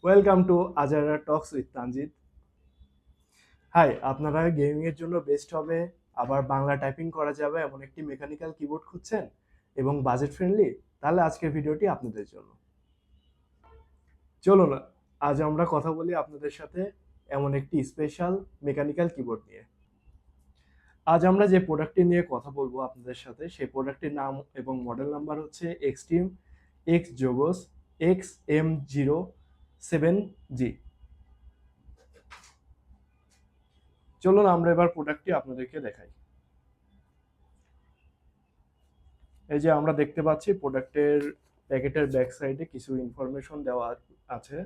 Welcome to আজারা talks with Tanzid. Hi, আপনারা gaming এর জন্য বেস্ট হবে, আবার বাংলা টাইপিং করা যাবে এমন একটি মেকানিক্যাল কিবোর্ড খুঁজছেন এবং বাজেট ফ্রেন্ডলি? তাহলে আজকের ভিডিওটি আপনাদের জন্য। চলুন আজ আমরা কথা বলি আপনাদের সাথে এমন একটি স্পেশাল মেকানিক্যাল কিবোর্ড নিয়ে। আজ আমরা যে প্রোডাক্টটি নিয়ে কথা বলবো আপনাদের সাথে, সেই প্রোডাক্টটির নাম এবং মডেল নাম্বার হচ্ছে এক্সট্রিম এক্স জোগোস XM07G। চলুন আমরা এবার প্রোডাক্টটি আপনাদেরকে দেখাই। এই যে আমরা দেখতে পাচ্ছি প্রোডাক্টের প্যাকেটের ব্যাক সাইডে কিছু ইনফরমেশন দেওয়া আছে।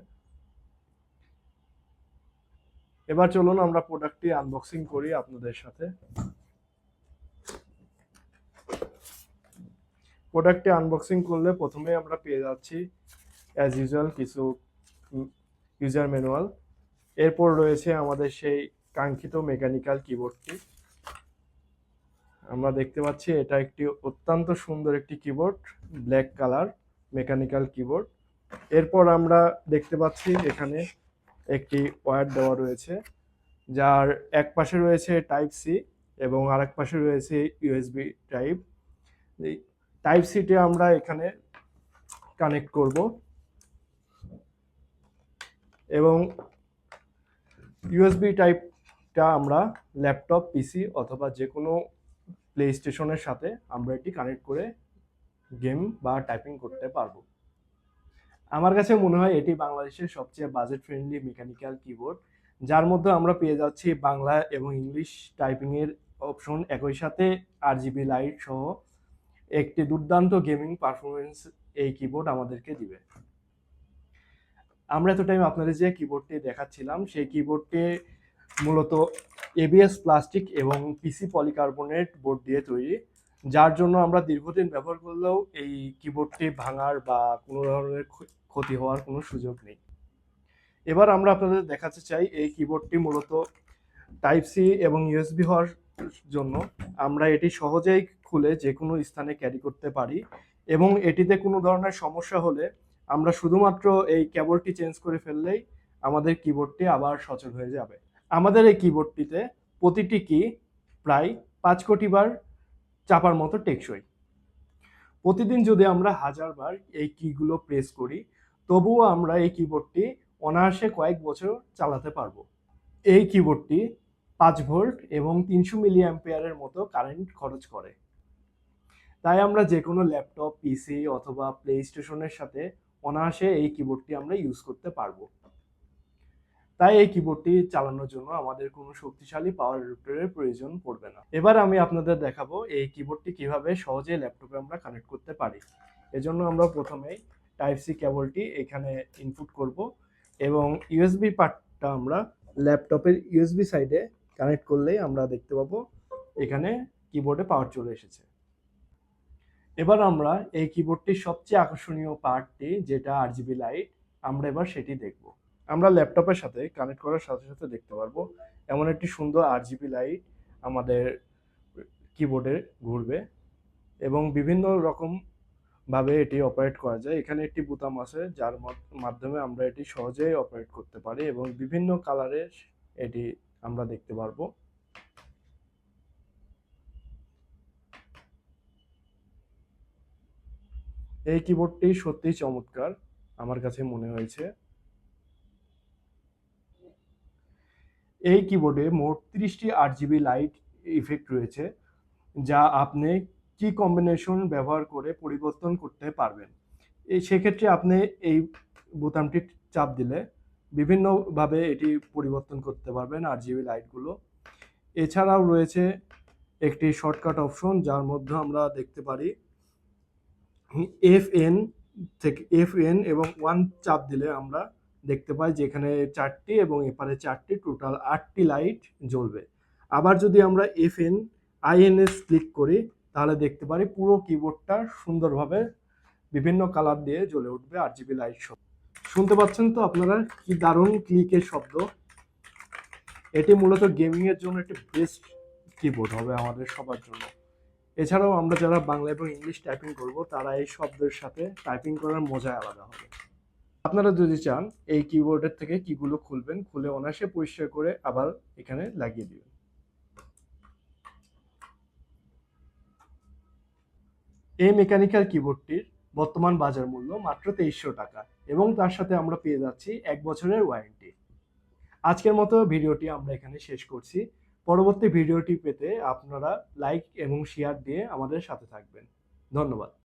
এবার চলুন আমরা প্রোডাক্টটি আনবক্সিং করি আপনাদের সাথে। প্রোডাক্টটি আনবক্সিং করলে প্রথমে আমরা পেয়ে যাচ্ছি অ্যাজ ইউজুয়াল কিছু ইউজার ম্যানুয়াল। এরপর রয়েছে আমাদের সেই কাঙ্ক্ষিত মেকানিক্যাল কিবোর্ডটি। আমরা দেখতে পাচ্ছি এটা একটি অত্যন্ত সুন্দর একটি keyboard, black colour mechanical keyboard. এরপর আমরা দেখতে পাচ্ছি এখানে একটি ওয়্যার দেওয়া রয়েছে, যার এক পাশে রয়েছে টাইপ সি এবং আরেক পাশে রয়েছে ইউএসবি টাইপ। এই টাইপ সিটি আমরা এখানে কানেক্ট করব এবং ইউএসবি টাইপটা আমরা ল্যাপটপ, পিসি অথবা যে কোনো প্লে স্টেশনের সাথে আমরা এটি কানেক্ট করে গেম বা টাইপিং করতে পারবো। আমার কাছে মনে হয় এটি বাংলাদেশের সবচেয়ে বাজেট ফ্রেন্ডলি মেকানিক্যাল কিবোর্ড, যার মধ্যে আমরা পেয়ে যাচ্ছি বাংলা এবং ইংলিশ টাইপিং এর অপশন, একই সাথে RGB লাইট সহ একটি দুর্দান্ত গেমিং পারফরমেন্স এই কিবোর্ড আমাদেরকে দিবে। আমরা এত টাইম আপনাদের যে কিবোর্ডটি দেখাচ্ছিলাম সেই কিবোর্ডটি মূলত ABS প্লাস্টিক এবং PC পলিকার্বনেট বোর্ড দিয়ে তৈরি, যার জন্য আমরা দীর্ঘদিন ব্যবহার করলেও এই কিবোর্ডটি ভাঙার বা কোনো ধরনের ক্ষতি হওয়ার কোনো সুযোগ নেই। এবার আমরা আপনাদের দেখাতে চাই এই কিবোর্ডটি মূলত টাইপ সি এবং ইউএসবি হওয়ার জন্য আমরা এটি সহজেই খুলে যে কোনো স্থানে ক্যারি করতে পারি এবং এটিতে কোনো ধরনের সমস্যা হলে আমরা শুধুমাত্র এই কেবলটি চেঞ্জ করে ফেললেই আমাদের কিবোর্ডটি আবার সচল হয়ে যাবে। আমাদের এই কিবোর্ডটিতে প্রতিটি কি প্রায় 5 কোটি বার চাপার মতো টেকসই। প্রতিদিন যদি আমরা 1000 বার এই কিগুলো প্রেস করি, তবুও আমরা এই কিবোর্ডটি অনায়াসে কয়েক বছর চালাতে পারবো। এই কিবোর্ডটি 5 ভোল্ট এবং 300 মিলি অ্যাম্পিয়ারের মতো কারেন্ট খরচ করে। তাই আমরা যে কোনো ল্যাপটপ, পিসি অথবা প্লে স্টেশনের সাথে অনায়াসে এই কিবোর্ডটি আমরা ইউজ করতে পারবো। তাই এই কিবোর্ডটি চালানোর জন্য আমাদের কোনো শক্তিশালী পাওয়ার অ্যাডাপ্টারের প্রয়োজন পড়বে না। এবার আমি আপনাদের দেখাবো এই কিবোর্ডটি কিভাবে সহজে ল্যাপটপে আমরা কানেক্ট করতে পারি। এজন্য আমরা প্রথমেই টাইপ সি কেবলটি এখানে ইনপুট করব এবং ইউএসবি পার্টটা আমরা ল্যাপটপের ইউএসবি সাইডে কানেক্ট করলেই আমরা দেখতে পাবো এখানে কিবোর্ডে পাওয়ার চলে এসেছে। এবার আমরা এই কিবোর্ডটির সবচেয়ে আকর্ষণীয় পার্টটি, যেটা RGB লাইট, আমরা এবার সেটি দেখব। আমরা ল্যাপটপের সাথে কানেক্ট করার সাথে সাথে দেখতে পারবো এমন একটি সুন্দর RGB লাইট আমাদের কিবোর্ডে ঘুরবে এবং বিভিন্ন রকম ভাবে এটি অপারেট করা যায়। এখানে একটি বোতাম আছে যার মাধ্যমে আমরা এটি সহজেই অপারেট করতে পারি এবং বিভিন্ন কালারের এটি আমরা দেখতে পারবো। এই কিবোর্ডটি সত্যিই চমৎকার আমার কাছে মনে হয়েছে। এই কিবোর্ডে মোট 30টি RGB লাইট ইফেক্ট রয়েছে, যা আপনি কি কম্বিনেশন ব্যবহার করে পরিবর্তন করতে পারবেন। সেক্ষেত্রে আপনি এই বোতামটি চাপ দিলে বিভিন্নভাবে এটি পরিবর্তন করতে পারবেন RGB লাইটগুলো। এছাড়াও রয়েছে একটি শর্টকাট অপশন, যার মধ্যে আমরা দেখতে পারি FN এবং 1 চাপ দিলে আমরা দেখতে পাই যে এখানে 4টি এবং এপারে 4টি, টোটাল 8টি লাইট জ্বলবে। আবার যদি আমরা INS ক্লিক করি তাহলে দেখতে পারি পুরো কিবোর্ডটা সুন্দরভাবে বিভিন্ন কালার দিয়ে জ্বলে উঠবে RGB লাইট সহ। শুনতে পাচ্ছেন তো আপনারা কি দারুণ ক্লিকের শব্দ। এটি মূলত গেমিং এর জন্য একটি বেস্ট কিবোর্ড হবে আমাদের সবার জন্য। এছাড়াও আমরা যারা বাংলা এবং ইংলিশ টাইপিং করব তারা এই শব্দের সাথে টাইপিং করার মজাই আলাদা হবে। আপনারা যদি চান এই কিবোর্ডের থেকে কিগুলো খুলবেন, খুলে অনায়াসে পরিষ্কার করে আবার এখানে লাগিয়ে দিবেন। এই মেকানিক্যাল কিবোর্ডটির বর্তমান বাজার মূল্য মাত্র 2300 টাকা এবং তার সাথে আমরা পেয়ে যাচ্ছি 1 বছরের ওয়ারেন্টি। আজকের মতো ভিডিওটি আমরা এখানে শেষ করছি। পরবর্তী ভিডিওটি পেতে আপনারা লাইক এবং শেয়ার দিয়ে আমাদের সাথে থাকবেন। ধন্যবাদ।